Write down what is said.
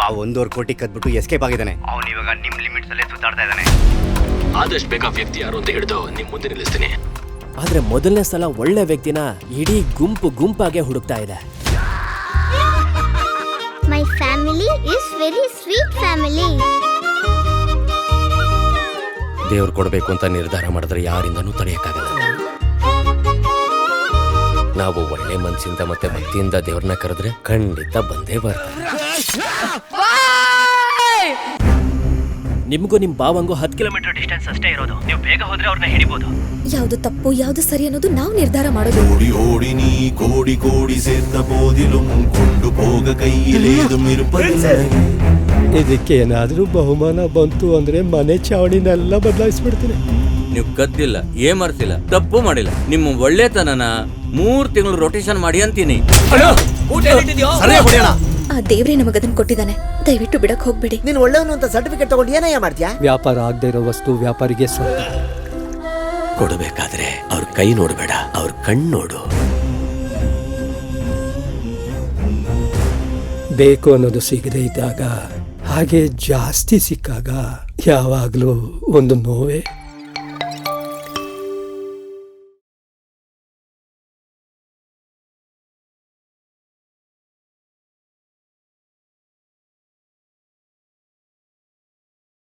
ಆ 1.5 ಕೋಟಿ ಕದ್ಬಿಟ್ಟು ಎಸ್ಕೇಪ್ ಆಗಿದ್ದಾನೆ. ಅವನು ಇವಾಗ ನಿಮ್ ಲಿಮಿಟ್ಸ್ ಅಲ್ಲೇ ಸುತ್ತಾಡ್ತಾ ಇದ್ದಾನೆ. ಆದಷ್ಟು ಬೇಗ ವ್ಯಕ್ತಿ ಯಾರು ಅಂತ ಹಿಡಿದು ನಿಮ್ ಮುಂದೆ ನಿಲ್ಲಿಸ್ತೀನಿ. ಆದ್ರೆ ಮೊದಲನೇ ಸಲ ಒಳ್ಳೆ ವ್ಯಕ್ತಿನ ಇಡೀ ಗುಂಪಾಗೆ ಹುಡುಕ್ತಾ ಇದೆ. My family is very sweet family. ದೇವ್ರು ಕೊಡಬೇಕು ಅಂತ ನಿರ್ಧಾರ ಮಾಡಿದ್ರೆ ಯಾರಿಂದನೂ ತಡೆಯಕ್ಕಾಗಲ್ಲ. ನಾವು ಒಳ್ಳೆ ಮನಸ್ಸಿಂದ ಮತ್ತೆ ಭಕ್ತಿಯಿಂದ ದೇವ್ರನ್ನ ಕರೆದ್ರೆ ಖಂಡಿತ ಬಂದೇ ಬರ್ತಾರೆ. ನಿಮ್ಗೂ ನಿಮ್ ಬಾವಂಗೂ 10 ಕಿಲೋಮೀಟರ್ ಡಿಸ್ಟೆನ್ಸ್ ಅಷ್ಟೇ ಇರೋದು. ನೀವು ಬೇಗ ಹೋದ್ರೆ ಅವ್ರನ್ನ ಹಿಡಿಬಹುದು. ಯಾವ್ದು ತಪ್ಪು ಯಾವ್ದು ಸರಿ ಅನ್ನೋದು ನಾವು ನಿರ್ಧಾರ ಮಾಡೋದು. ಓಡಿ ಓಡಿ ನೀ ಕೋಡಿ ಕೋಡಿ ಸೇರ್ತ ಬೋದಿಲು ಕೊಂಡು ಹೋಗ ಕೈಯಿಲೇದು ಇದಕ್ಕೆ ಏನಾದ್ರೂ ಬಹುಮಾನ ಬಂತು ಅಂದ್ರೆ ಮನೆ ಚಾವಣಿನೆಲ್ಲ ಬದಲಾಯಿಸ್ಬಿಡ್ತೀನಿ. ನೀವು ಕದ್ದಿಲ್ಲ, ಏಮರ್ಸಿಲ್ಲ, ತಪ್ಪು ಮಾಡಿಲ್ಲ. ನಿಮ್ಮ ಒಳ್ಳೆತನನ 3 ತಿಂಗಳು ರೊಟೇಷನ್ ಮಾಡಿ ಅಂತೀನಿ. ಆ ದೇವ್ರೇ ನಮಗದನ್ನ ಕೊಟ್ಟಿದ್ದಾನೆ. ದಯವಿಟ್ಟು ಬಿಡಕ್ ಹೋಗ್ಬೇಡಿ. ನೀನ್ ಒಳ್ಳೆಯವನು ಅಂತ ಸರ್ಟಿಫಿಕೇಟ್ ತಗೊಂಡು ಏನಯ್ಯ ಮಾಡ್ತೀಯಾ? ವ್ಯಾಪಾರ ಆಗದೆ ಇರೋ ವಸ್ತು ವ್ಯಾಪಾರಿಗೆ ಸ್ವಂತ. ಕೊಡಬೇಕಾದ್ರೆ ಅವ್ರ ಕೈ ನೋಡ್ಬೇಡ, ಅವ್ರ ಕಣ್ಣು ನೋಡು. ಬೇಕು ಅನ್ನೋದು ಸಿಗದೆ ಇದ್ದಾಗ, ಹಾಗೆ ಜಾಸ್ತಿ ಸಿಕ್ಕಾಗ ಯಾವಾಗ್ಲೂ ಒಂದು ನೋವೇ.